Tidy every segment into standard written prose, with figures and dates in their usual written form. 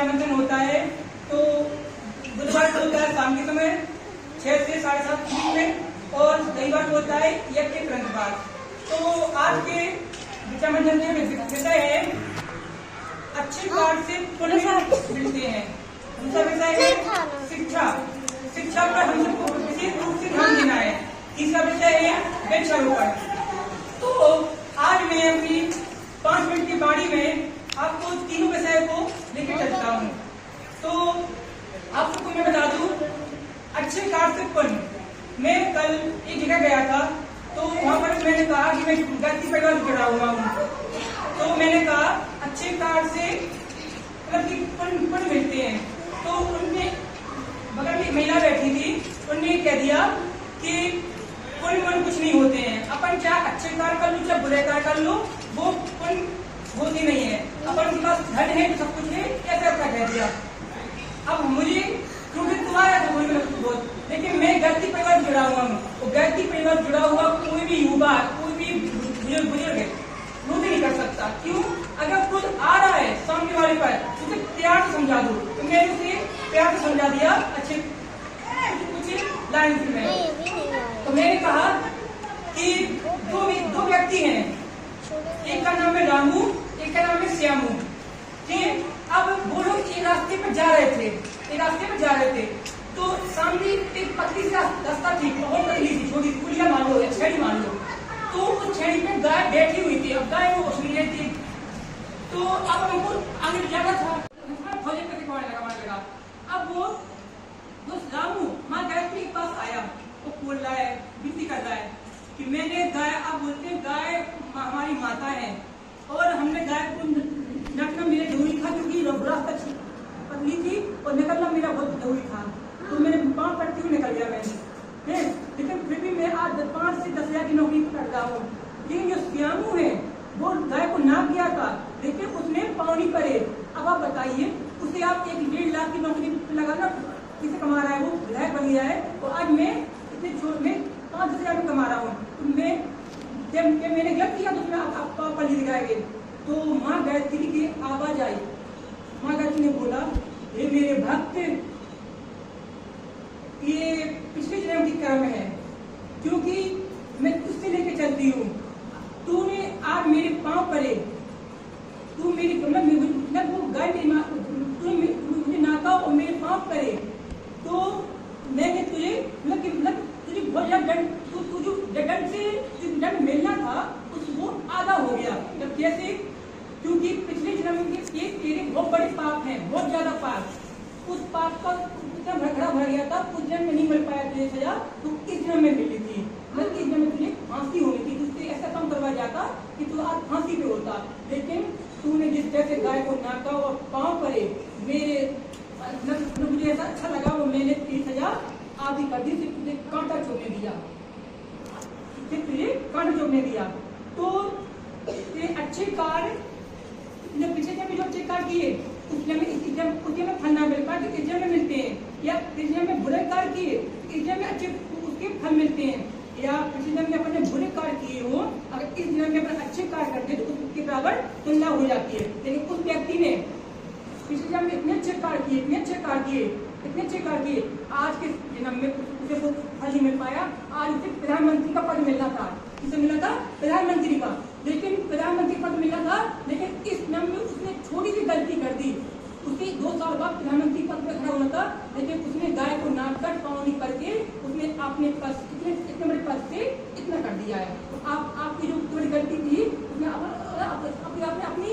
मंथन होता है तो बुधवार को होता है शाम के समय 6 से 7:30 में और रविवार को होता है एक के तुरंत बाद। तो आज के विचार मंथन में विषय है अच्छे कार्य से पुण्य मिलते हैं। दूसरा विषय है शिक्षा। शिक्षा पर हम सबको विशेष रूप से ध्यान देना है। तीसरा विषय है वृक्षारोपण। तो आज मैं अपनी 5 मिनट की बारी में आपको तीनों विषय को लेकर चलता हूँ। तो आप सबको मैं बता दूं, अच्छे कार्य से पुण्य। मैं कल एक जगह गया था तो वहां पर मैंने कहा कि मैं व्यक्ति परिवार से जुड़ा हुआ हूँ। तो मैंने कहा अच्छे कार्य से मतलब कि पुण्य मिलते हैं। तो उनने बगल में एक महिला बैठी थी, उनने कह दिया कि पुण्य कुछ नहीं होते हैं। अपन चाहे अच्छे कार्य कर लो चाहे बुरे कार्य कर लो, वो पुण्य होती नहीं है। अपन के पास धन है तो सब कुछ है, ऐसा क्या कह दिया। अब मुझे क्योंकि तुम्हारा था मुझे बहुत, लेकिन मैं व्यक्ति परिवार जुड़ा हुआ हूँ। तो व्यक्ति परिवार जुड़ा हुआ कोई भी युवा, कोई भी बुजुर्ग है वो भी नहीं कर सकता। क्यों? अगर खुद आ रहा है सामने वाले पर तो उसे प्यार से समझा दो। तो मैंने उसे प्यार से समझा दिया अच्छे कुछ लाइन में। तो मैंने कहा कि दो व्यक्ति हैं, एक का नाम है रामू, एक का नाम है श्यामू। ठीक है, अब वो लोग एक रास्ते पर जा रहे थे, तो सामने एक पतली सी रास्ता थी, बहुत पतली सी छोटी पुलिया मान लो या छड़ी मान लो। तो उस छड़ी पे गाय बैठी हुई थी। अब गाय वो सुन रही थी, तो अब हमको आगे जाना था, लगा। अब वो रामू माँ गायत्री के पास आया, वो बोल रहा है, विनती कर रहा है कि मैंने गाय, आप बोलते हैं गाय हमारी माता है और हमने गाय को नटना मेरे जरूरी था क्योंकि रास्ता पतली थी और निकलना मेरा बहुत जरूरी था। तो मेरे पाँव पड़ती हुई निकल गया मैंने, लेकिन फिर भी मैं आज 5 से 10 हजार की नौकरी करता हूँ। लेकिन जो श्यामू है वो गाय को नाप किया था, लेकिन उसने पाँव नहीं पड़े। अब आप बताइए, उसे आप 1-1.5 लाख की नौकरी लगाना किसे कमा रहा है, वो विधायक बन गया है। तो आज मैं इतने छोट में 5-10 हजार में कमा रहा हूँ। तो मैं जब मैंने गलत किया तो उसमें आप पल्ली दिखाएंगे। तो माँ गायत्री की आवाज आई। माँ गायत्री ने बोला, हे मेरे भक्त, ये पिछले जन्म की कर्म है, क्योंकि मैं तुझसे लेके चलती हूँ। तूने आज मेरे पाँव पड़े, तू मेरी मतलब वो गाय तूने मुझे नाका और मेरे पाँव पड़े, तो मैंने तुझे मतलब तुझे बहुत ज्यादा दंड से दंड मिलना था वो आधा हो गया। जब कैसे? क्योंकि पिछले जन्म के तेरे बहुत बड़े पाप हैं, बहुत ज्यादा पाप। उस पाप का इतना भड़कड़ा भर गया था, उस जन्म में नहीं मिल पाया तुझे सजा, तो इस जन्म में मिली थी। मतलब इस जन्म में तुझे फांसी होनी थी, तुझसे ऐसा काम करवा जाता कि तू आज फांसी पे होता। लेकिन तूने जिस जैसे गाय को नाका और पाँव पड़े, मुझे ऐसा अच्छा लगा, वो मैंने तेरी सजा आधी कर दी, तुझे कांटा चुभने दिया। तो ये अच्छे कार्य पिछले जन्म में जो अच्छे कार्य किए उस जन्म में फल ना मिल पाए, इस जन्म में मिलते हैं। या इस जन्म में बुरे कार्य किए, इस जन्म में अच्छे उसके फल मिलते हैं। या पिछले जन्म में अपने बुरे कार्य किए हो, अगर इस जन्म में अपने अच्छे कार्य करते तो उसके बराबर तुलना हो जाती है। लेकिन उस व्यक्ति ने पिछले जन्म में इतने अच्छे कार्य किए, आज के जन्म में उसे वो फल नहीं मिल पाया। आज उसे प्रधानमंत्री का पद मिलना था, किसे मिला था? प्रधानमंत्री का। लेकिन प्रधानमंत्री पद मिला था, लेकिन इस जन्म में उसने छोटी सी गलती कर दी। उसे 2 साल बाद प्रधानमंत्री पद पर खड़ा होना था, लेकिन उसने गाय को नाप कर पाँव नहीं करके उसने अपने पद इतने बड़े पद से इतना कर दिया है। तो आपकी जो बड़ी गलती थी उसने आपने अपनी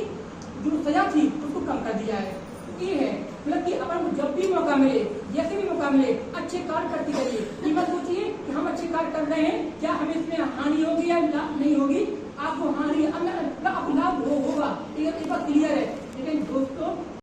जो सजा थी उसको कम कर दिया है। ये है मतलब कि अपन को जब भी मौका मिले, जैसे भी मौका मिले, अच्छे कार्य करते रहिए। ये मत सोचिए कि हम अच्छे कार्य कर रहे हैं, क्या हमें इसमें हानि होगी या लाभ नहीं होगी। आपको हानि आपको लाभ होगा, ये बात क्लियर है।